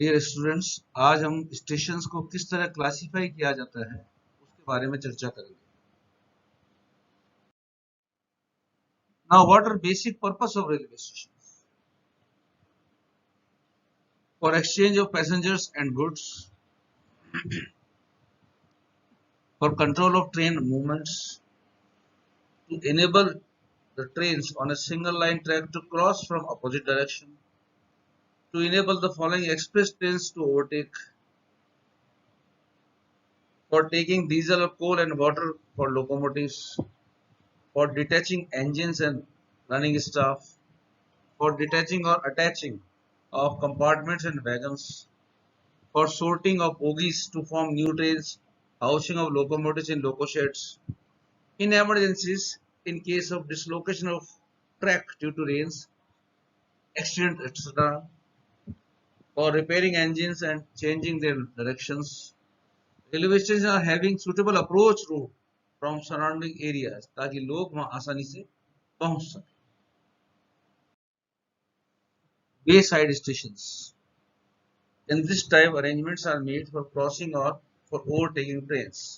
Dear students, आज हम stations को किस तरह क्लासिफाई किया जाता है उसके बारे में चर्चा करेंगे। Now what are basic purpose of railway station? For exchange of passengers and goods, for control of train movements, to enable the trains on a single line track to cross from opposite direction, to enable the following express trains to overtake, for taking diesel or coal and water for locomotives, for detaching engines and running staff, for detaching or attaching of compartments and wagons, for sorting of bogies to form new trains, housing of locomotives in loco sheds, in emergencies, in case of dislocation of track due to rains, accident, etc., for repairing engines and changing their directions. Railway stations are having suitable approach route from surrounding areas ताकि लोग वहां आसानी से पहुंच सकें. Wayside stations. In this type, arrangements are made for crossing or for overtaking trains.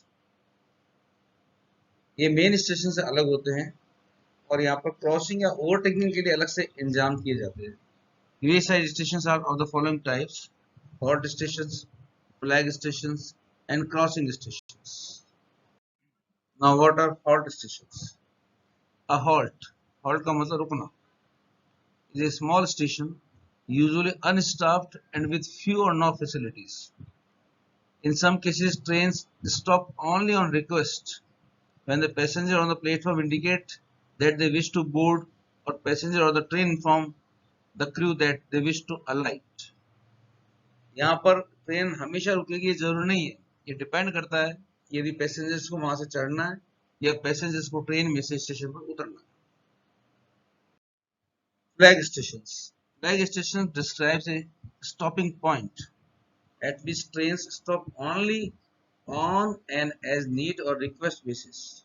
ये main station से अलग होते हैं और यहाँ पर क्रॉसिंग या ओवरटेकिंग के लिए अलग से इंतजाम किए जाते हैं. Wayside stations are of the following types: halt stations, flag stations, and crossing stations. Now, what are halt stations? A halt का मतलब रुकना, is a small station, usually unstaffed and with few or no facilities. In some cases, trains stop only on request when the passenger on the platform indicate that they wish to board or passenger or the train inform the crew that they wish to alight. यहाँ पर train हमेशा रुकेगी ये जरूरी नहीं है, ये depend करता है कि यदि पैसेंजर्स को वहां से चढ़ना है या पैसेंजर्स को ट्रेन में से स्टेशन पर उतरना है. Flag stations. Flag station describes a stopping point at which trains stop only on an as need or request basis.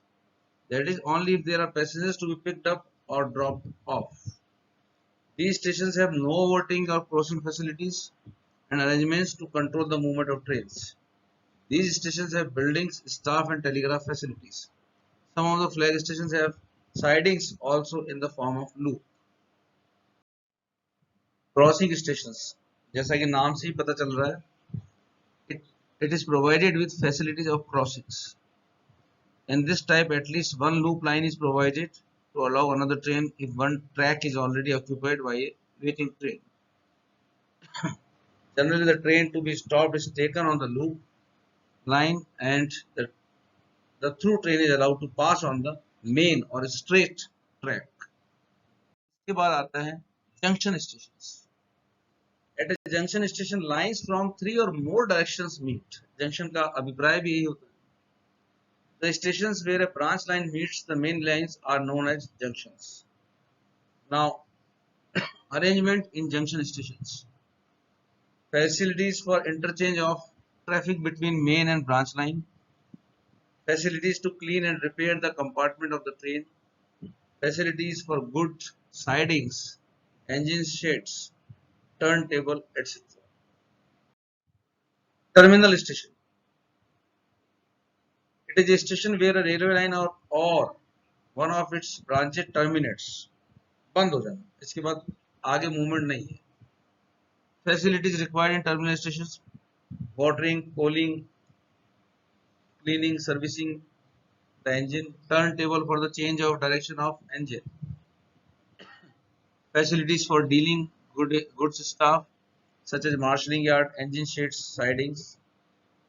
That is, only if there are passengers to be picked up or dropped off. These stations have no overtaking or crossing facilities and arrangements to control the movement of trains. These stations have buildings, staff, and telegraph facilities. Some of the flag stations have sidings also in the form of loop. Crossing stations, जैसा कि नाम से ही पता चल रहा है, it is provided with facilities of crossings. In this type, at least one loop line is provided to allow another train if one track is already occupied by a waiting train. Generally, the train to be stopped is taken on the loop line and the through train is allowed to pass on the main or straight track. इसके बाद आता है junction stations. At a junction station, lines from three or more directions meet. Junction का अभिप्राय भी यही होता है. The stations where a branch line meets the main lines are known as junctions. Now, arrangement in junction stations. Facilities for interchange of traffic between main and branch line. Facilities to clean and repair the compartment of the train. Facilities for goods, sidings, engine sheds, turntable, etc. Terminal station. It is a station where a railway line or one of its branches terminates. बंद हो जाना, इसके बाद आगे movement नहीं है. Facilities required in terminal stations: watering, cooling, cleaning, servicing the engine, turntable for the change of direction of engine. Facilities for dealing goods staff such as marshalling yard, engine sheds, sidings.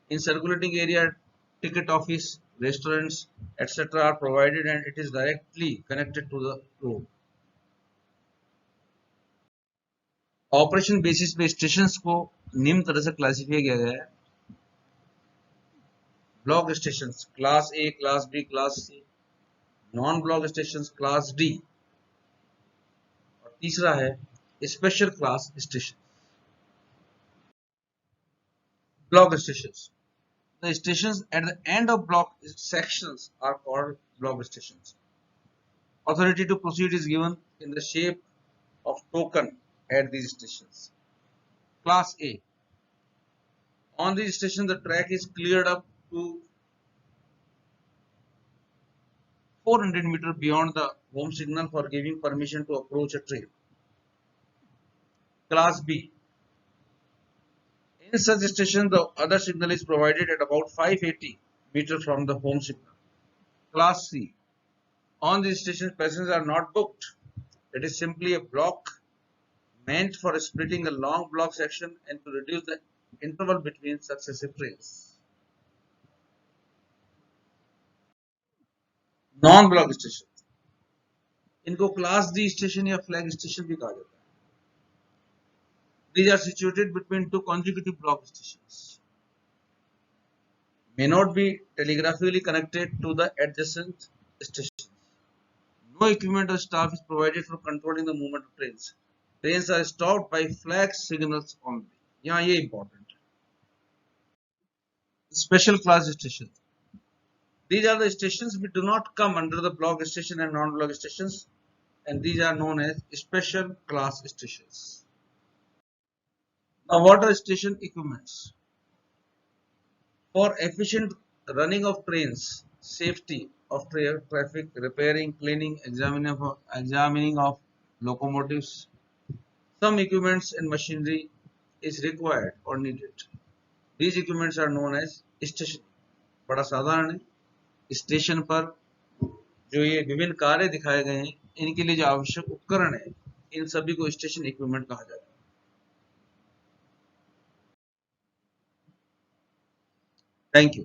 In circulating area, ticket office, restaurants, etc. are provided and it is directly connected to the road. Operation basis पे stations को निम्न तरह से classify किया गया है. Block stations class A, class B, class C. Non block stations class D. और तीसरा है special class station. Block stations. The stations at the end of block sections are called block stations. Authority to proceed is given in the shape of token at these stations. Class A. On the station, the track is cleared up to 400 meters beyond the home signal for giving permission to approach a train. Class B. In such station, the other signal is provided at about 580 meters from the home signal. Class C. On this station, passengers are not booked. It is simply a block meant for splitting a long block section and to reduce the interval between successive trains. Non block station, इनको class D station या flag station भी कहा जाता है. These are situated between two consecutive block stations. May not be telegraphically connected to the adjacent stations. No equipment or staff is provided for controlling the movement of trains. Trains are stopped by flag signals only. यहाँ ये important. Special class stations. These are the stations which do not come under the block station and non-block stations, and these are known as special class stations. Now, what are station equipments? For efficient running of trains, safety of traffic, repairing, cleaning, examining of locomotives, some equipments and machinery is required or needed. These equipments are known as station. बड़ा साधारण है. Station पर जो ये विभिन्न कार्य दिखाए गए हैं, इनके लिए जो आवश्यक उपकरण है, इन सभी को स्टेशन इक्विपमेंट कहा जाता है. Thank you.